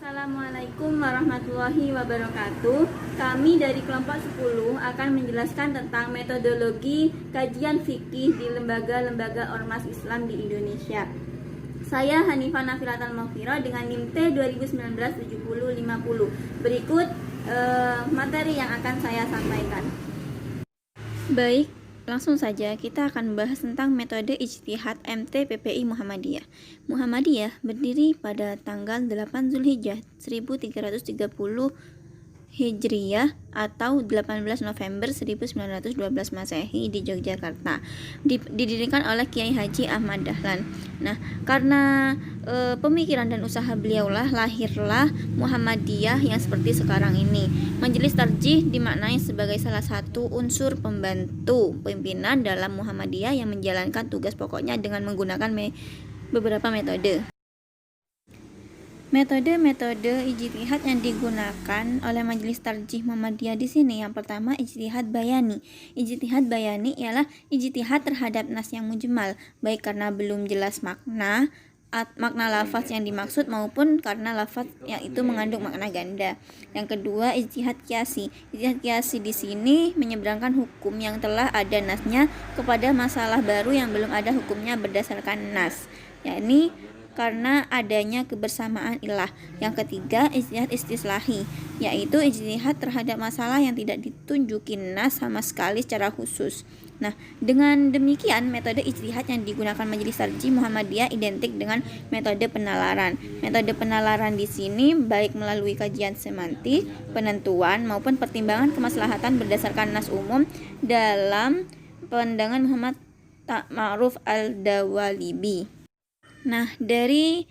Assalamualaikum warahmatullahi wabarakatuh. Kami dari kelompok 10 akan menjelaskan tentang metodologi kajian fikih di lembaga-lembaga ormas Islam di Indonesia. Saya Hanifah Nafilatal Maghfirah dengan NIM T 2019-7050. Berikut materi yang akan saya sampaikan. Baik, langsung saja kita akan membahas tentang metode ijtihad MT PPI Muhammadiyah. Muhammadiyah berdiri pada tanggal 8 Zulhijjah 1330 Hijriyah atau 18 November 1912 Masehi di Yogyakarta. Didirikan oleh Kiai Haji Ahmad Dahlan. Nah, karena pemikiran dan usaha beliaulah lahirlah Muhammadiyah yang seperti sekarang ini. Majelis Tarjih dimaknai sebagai salah satu unsur pembantu pimpinan dalam Muhammadiyah yang menjalankan tugas pokoknya dengan menggunakan beberapa metode. Metode ijtihad yang digunakan oleh Majelis Tarjih Muhammadiyah di sini, yang pertama ijtihad bayani. Ijtihad bayani ialah ijtihad terhadap nas yang mujmal, baik karena belum jelas makna lafaz yang dimaksud maupun karena lafaz yang itu mengandung makna ganda. Yang kedua, ijtihad qiyasi. Ijtihad qiyasi di sini menyeberangkan hukum yang telah ada nasnya kepada masalah baru yang belum ada hukumnya berdasarkan nas, yakni karena adanya kebersamaan ilah. Yang ketiga, ijtihad istislahi, yaitu ijtihad terhadap masalah yang tidak ditunjuki nas sama sekali secara khusus. Nah, dengan demikian metode ijtihad yang digunakan Majelis Tarjih Muhammadiyah identik dengan metode penalaran. Metode penalaran di sini baik melalui kajian semantik, penentuan maupun pertimbangan kemaslahatan berdasarkan nas umum dalam pandangan Muhammad Ma'ruf Al-Dawalibi. Nah, dari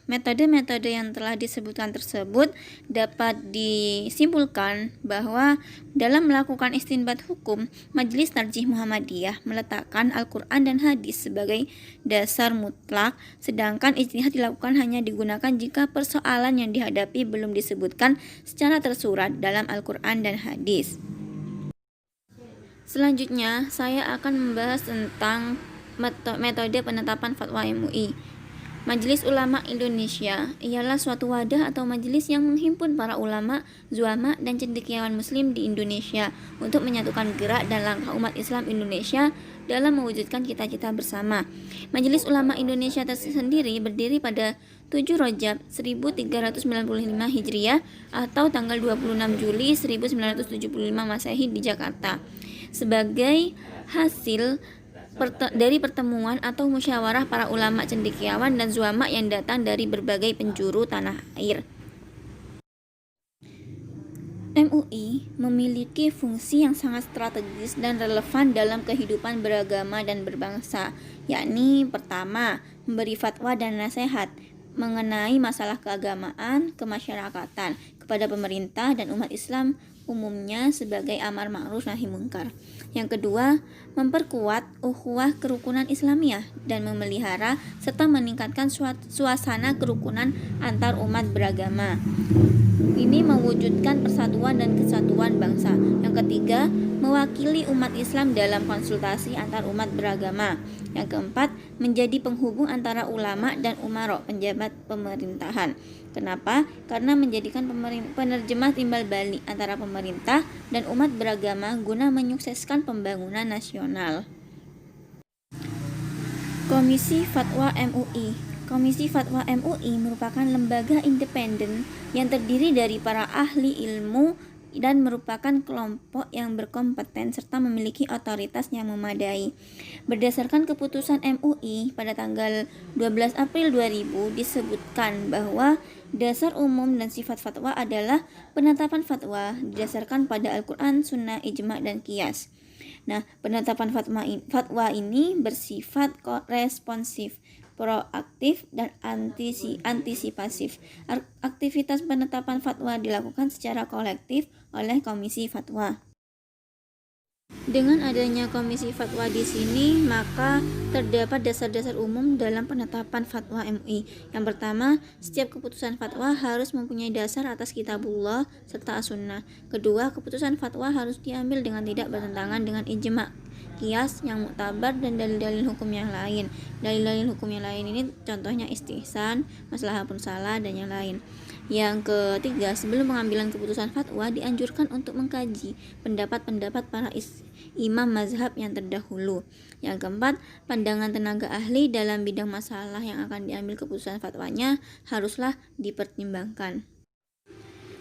metode-metode yang telah disebutkan tersebut dapat disimpulkan bahwa dalam melakukan istinbat hukum, Majelis Tarjih Muhammadiyah meletakkan Al-Quran dan hadis sebagai dasar mutlak, sedangkan ijtihad dilakukan hanya digunakan jika persoalan yang dihadapi belum disebutkan secara tersurat dalam Al-Quran dan hadis. Selanjutnya, saya akan membahas tentang metode penetapan fatwa MUI. Majelis Ulama Indonesia ialah suatu wadah atau majelis yang menghimpun para ulama, zuama, dan cendekiawan muslim di Indonesia untuk menyatukan gerak dan langkah umat Islam Indonesia dalam mewujudkan cita-cita bersama. Majelis Ulama Indonesia tersendiri berdiri pada 7 Rajab 1395 Hijriah atau tanggal 26 Juli 1975 Masehi di Jakarta sebagai hasil dari pertemuan atau musyawarah para ulama cendekiawan dan zuama yang datang dari berbagai penjuru tanah air. MUI memiliki fungsi yang sangat strategis dan relevan dalam kehidupan beragama dan berbangsa, yakni pertama, memberi fatwa dan nasihat mengenai masalah keagamaan, kemasyarakatan kepada pemerintah dan umat Islam umumnya sebagai amar ma'ruf nahi munkar. Yang kedua, memperkuat ukhuwah kerukunan Islamiyah dan memelihara serta meningkatkan suasana kerukunan antar umat beragama. Ini mewujudkan persatuan dan kesatuan bangsa. Yang ketiga, mewakili umat Islam dalam konsultasi antar umat beragama. Yang keempat, menjadi penghubung antara ulama dan umaro, penjabat pemerintahan. Kenapa? Karena menjadikan penerjemah timbal balik antara pemerintah dan umat beragama guna menyukseskan pembangunan nasional. Komisi Fatwa MUI. Komisi Fatwa MUI merupakan lembaga independen yang terdiri dari para ahli ilmu dan merupakan kelompok yang berkompeten serta memiliki otoritas yang memadai. Berdasarkan keputusan MUI pada tanggal 12 April 2000 disebutkan bahwa dasar umum dan sifat fatwa adalah penetapan fatwa didasarkan pada Al-Quran, Sunnah, Ijma, dan Qiyas. Nah, penetapan fatwa ini bersifat responsif, proaktif, dan antisipatif. Aktivitas penetapan fatwa dilakukan secara kolektif oleh Komisi Fatwa. Dengan adanya Komisi Fatwa di sini, maka terdapat dasar-dasar umum dalam penetapan fatwa MUI. Yang pertama, setiap keputusan fatwa harus mempunyai dasar atas kitabullah serta as-sunnah. Kedua, keputusan fatwa harus diambil dengan tidak bertentangan dengan ijma. kias yang muktabar, dan dalil-dalil hukum yang lain. Dalil-dalil hukum yang lain ini contohnya istihsan, masalah pun salah, dan yang lain. Yang ketiga, sebelum pengambilan keputusan fatwa dianjurkan untuk mengkaji pendapat-pendapat para imam mazhab yang terdahulu. Yang keempat, pandangan tenaga ahli dalam bidang masalah yang akan diambil keputusan fatwanya haruslah dipertimbangkan.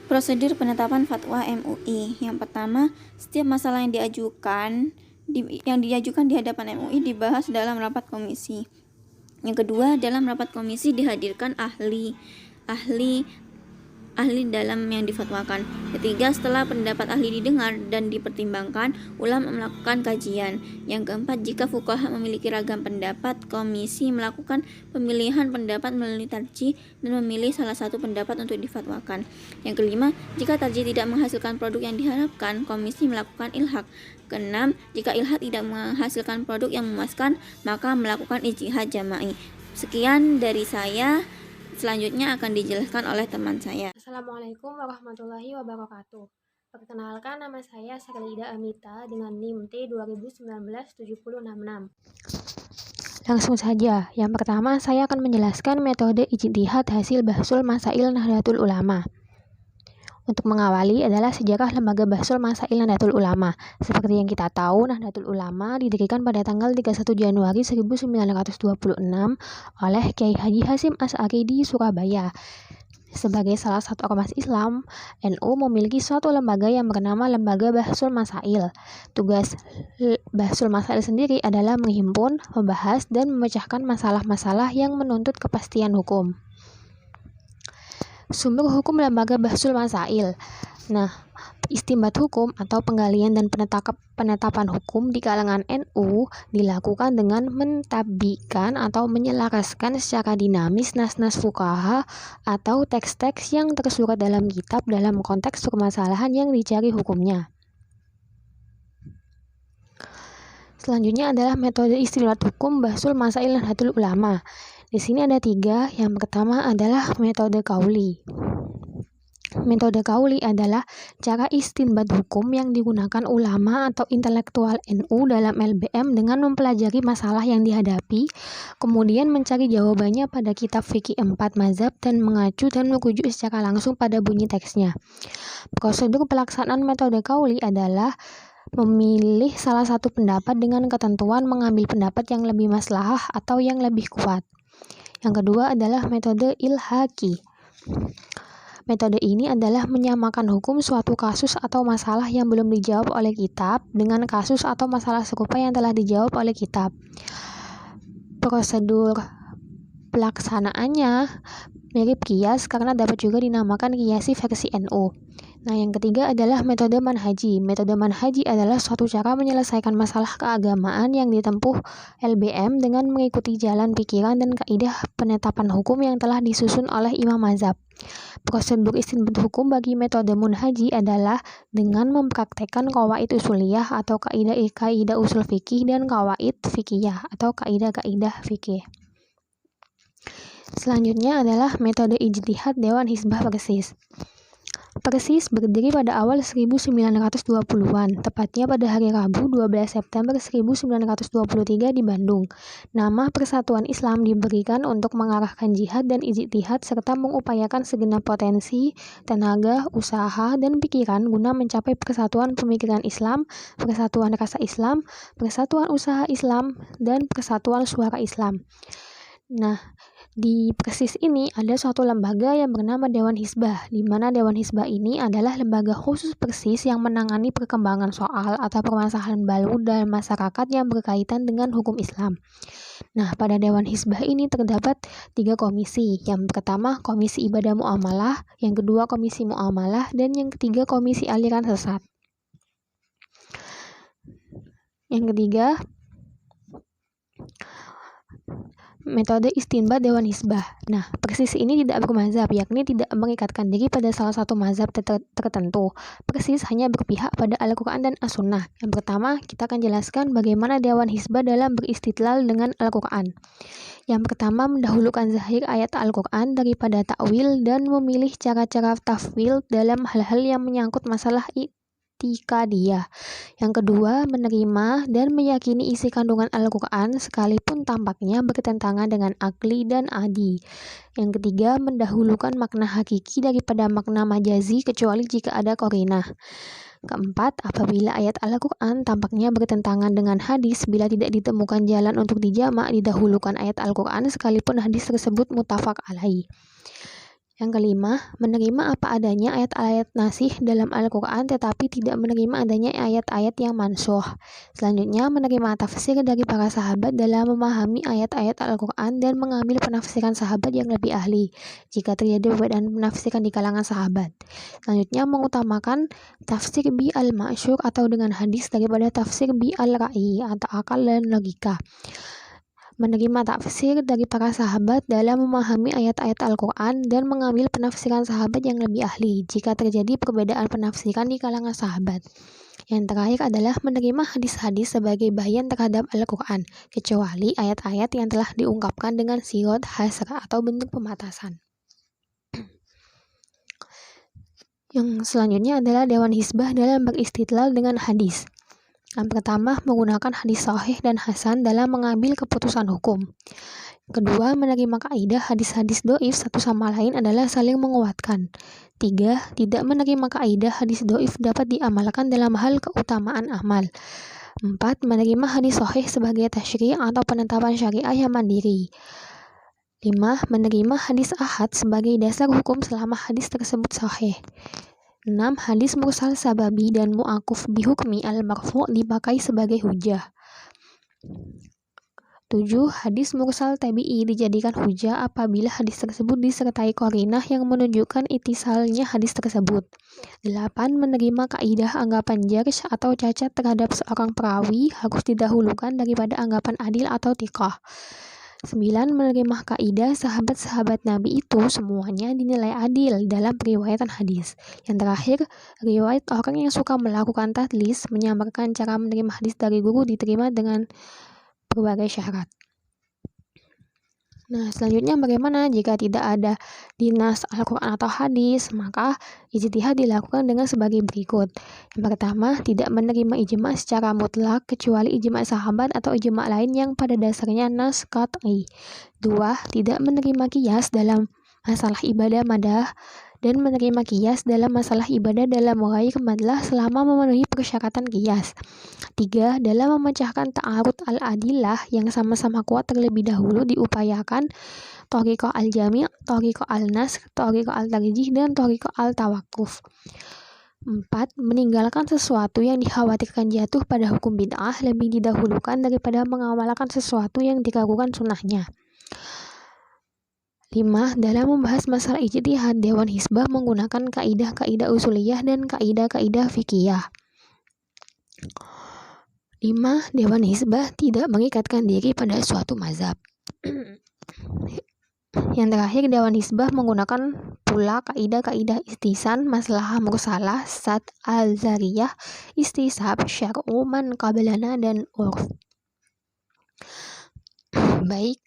Prosedur penetapan fatwa MUI. Yang pertama, setiap masalah yang diajukan di hadapan MUI dibahas dalam rapat komisi. Yang kedua, dalam rapat komisi dihadirkan ahli dalam yang difatwakan. Ketiga, setelah pendapat ahli didengar dan dipertimbangkan, ulama melakukan kajian. Yang keempat, jika fuqaha memiliki ragam pendapat, komisi melakukan pemilihan pendapat melalui tarjih dan memilih salah satu pendapat untuk difatwakan. Yang kelima, jika tarjih tidak menghasilkan produk yang diharapkan, komisi melakukan ilhaq. Keenam, jika ilhaq tidak menghasilkan produk yang memuaskan, maka melakukan ijtihad jama'i. Sekian dari saya. Selanjutnya akan dijelaskan oleh teman saya. Assalamualaikum warahmatullahi wabarakatuh. Perkenalkan, nama saya Sherlida Amita dengan NIM T2019-7066. Langsung saja. Yang pertama, saya akan menjelaskan metode ijtihad hasil bahsul masail Nahdlatul Ulama. Untuk mengawali adalah sejarah lembaga bahsul masail Nahdlatul Ulama. Seperti yang kita tahu, Nahdlatul Ulama didirikan pada tanggal 31 Januari 1926 oleh Kiai Haji Hasyim Asy'ari di Surabaya. Sebagai salah satu ormas Islam, NU memiliki suatu lembaga yang bernama Lembaga Bahsul Masail. Tugas Bahsul Masail sendiri adalah menghimpun, membahas, dan memecahkan masalah-masalah yang menuntut kepastian hukum. Sumber hukum Lembaga Bahsul Masail. Nah, istinbat hukum atau penggalian dan penetapan hukum di kalangan NU dilakukan dengan mentabikkan atau menyelaraskan secara dinamis nas-nas fuqaha atau teks-teks yang tersurat dalam kitab dalam konteks permasalahan yang dicari hukumnya. Selanjutnya adalah metode istinbat hukum Bahsul Masail Nahdlatul Ulama. Di sini ada 3. Yang pertama adalah metode kauli. Metode kauli adalah cara istinbat hukum yang digunakan ulama atau intelektual NU dalam LBM dengan mempelajari masalah yang dihadapi, kemudian mencari jawabannya pada kitab fikih 4 mazhab dan mengacu dan merujuk secara langsung pada bunyi teksnya. Prosedur pelaksanaan metode kauli adalah memilih salah satu pendapat dengan ketentuan mengambil pendapat yang lebih maslahah atau yang lebih kuat. Yang kedua adalah metode ilhaqi. Metode ini adalah menyamakan hukum suatu kasus atau masalah yang belum dijawab oleh kitab dengan kasus atau masalah serupa yang telah dijawab oleh kitab. Prosedur pelaksanaannya mirip kias karena dapat juga dinamakan kiasi versi NU. Nah, yang ketiga adalah metode manhaji. Metode manhaji adalah suatu cara menyelesaikan masalah keagamaan yang ditempuh LBM dengan mengikuti jalan pikiran dan kaidah penetapan hukum yang telah disusun oleh imam mazhab. Prosedur istinbat hukum bagi metode manhaji adalah dengan mempraktekkan qawaid usuliyah atau kaidah usul fikih dan qawaid fikiyah atau kaidah fikih. Selanjutnya adalah metode ijtihad Dewan Hizbah Persis. Persis berdiri pada awal 1920-an, tepatnya pada hari Rabu 12 September 1923 di Bandung. Nama Persatuan Islam diberikan untuk mengarahkan jihad dan ijtihad serta mengupayakan segenap potensi, tenaga, usaha, dan pikiran guna mencapai persatuan pemikiran Islam, persatuan rasa Islam, persatuan usaha Islam, dan persatuan suara Islam. Nah, di Persis ini ada suatu lembaga yang bernama Dewan Hizbah, di mana Dewan Hizbah ini adalah lembaga khusus Persis yang menangani perkembangan soal atau permasalahan baru dalam masyarakat yang berkaitan dengan hukum Islam. Nah, pada Dewan Hizbah ini terdapat 3 komisi. Yang pertama, Komisi Ibadah Muamalah, yang kedua Komisi Muamalah, dan yang ketiga Komisi Aliran Sesat. Yang ketiga, metode istinbat Dewan Hizbah. Nah, Persis ini tidak bermazhab, yakni tidak mengikatkan diri pada salah satu mazhab tertentu. Persis hanya berpihak pada Al-Quran dan As-Sunnah. Yang pertama, kita akan jelaskan bagaimana Dewan Hizbah dalam beristidlal dengan Al-Quran. Yang pertama, mendahulukan zahir ayat Al-Quran daripada takwil dan memilih cara-cara tafwil dalam hal-hal yang menyangkut masalah i'tikadiyah. Yang kedua, menerima dan meyakini isi kandungan Al-Quran sekalipun tampaknya bertentangan dengan akli dan adi. Yang ketiga, mendahulukan makna hakiki daripada makna majazi kecuali jika ada qarinah. Keempat, apabila ayat Al-Quran tampaknya bertentangan dengan hadis, bila tidak ditemukan jalan untuk dijamak, didahulukan ayat Al-Quran sekalipun hadis tersebut muttafaq alaih. Yang kelima, menerima apa adanya ayat-ayat nasih dalam Al-Quran tetapi tidak menerima adanya ayat-ayat yang mansuh. Selanjutnya, menerima tafsir dari para sahabat dalam memahami ayat-ayat Al-Quran dan mengambil penafsiran sahabat yang lebih ahli, jika terjadi perbedaan penafsiran di kalangan sahabat. Selanjutnya, mengutamakan tafsir bi al-ma'syur atau dengan hadis daripada tafsir bi al-ra'i atau akal dan logika. Menerima tafsir dari para sahabat dalam memahami ayat-ayat Al-Quran dan mengambil penafsiran sahabat yang lebih ahli jika terjadi perbedaan penafsiran di kalangan sahabat. Yang terakhir adalah menerima hadis-hadis sebagai bayan terhadap Al-Quran, kecuali ayat-ayat yang telah diungkapkan dengan sirot, hasrah atau bentuk pembatasan. Yang selanjutnya adalah Dewan Hizbah dalam beristidlal dengan hadis. Yang pertama, menggunakan hadis sahih dan hasan dalam mengambil keputusan hukum. Kedua, menerima kaidah hadis-hadis doif satu sama lain adalah saling menguatkan. Tiga, tidak menerima kaidah hadis doif dapat diamalkan dalam hal keutamaan amal. Empat, menerima hadis sahih sebagai tasyri' atau penetapan syariah yang mandiri. 5. Menerima hadis ahad sebagai dasar hukum selama hadis tersebut sahih. 6. Hadis mursal sababi dan mu'akuf bihukmi al-marfu' dipakai sebagai hujah. 7. Hadis mursal tabi'i dijadikan hujah apabila hadis tersebut disertai qarinah yang menunjukkan ittisalnya hadis tersebut. 8. Menerima kaidah anggapan jarh atau cacat terhadap seorang perawi harus didahulukan daripada anggapan adil atau thiqah. 9. Menerima kaidah sahabat-sahabat Nabi itu semuanya dinilai adil dalam periwayatan hadis. Yang terakhir, riwayat orang yang suka melakukan tadlis menyamarkan cara menerima hadis dari guru diterima dengan berbagai syarat. Nah, selanjutnya bagaimana jika tidak ada di nas Al-Quran atau hadis? Maka ijtihad dilakukan dengan sebagai berikut. Yang pertama, tidak menerima ijma' secara mutlak kecuali ijma' sahabat atau ijma' lain yang pada dasarnya nas qat'i. 2. Tidak menerima qiyas dalam masalah ibadah madah dan menerima qiyas dalam masalah ibadah dalam ghair madlah selama memenuhi persyaratan qiyas. 3. Dalam memecahkan ta'arud al-adillah yang sama-sama kuat terlebih dahulu diupayakan thariqah al-jami', thariqah al-nas, thariqah al-tarjih, dan thariqah al-tawaqquf. 4. Meninggalkan sesuatu yang dikhawatirkan jatuh pada hukum bid'ah lebih didahulukan daripada mengamalkan sesuatu yang diragukan sunnahnya. 5. Dalam membahas masalah ijtihad, Dewan Hizbah menggunakan kaidah-kaidah usuliyah dan kaidah-kaidah fikiyah. 5. Dewan Hizbah tidak mengikatkan diri pada suatu mazhab. Yang terakhir, Dewan Hizbah menggunakan pula kaidah-kaidah istisan, maslahah mursalah, sad al-zariyah, istisab, syar'u man qablana, dan urf. Baik,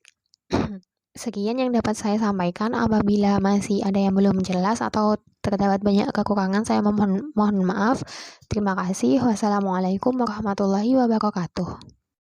sekian yang dapat saya sampaikan. Apabila masih ada yang belum jelas atau terdapat banyak kekurangan, saya mohon maaf. Terima kasih. Wassalamualaikum warahmatullahi wabarakatuh.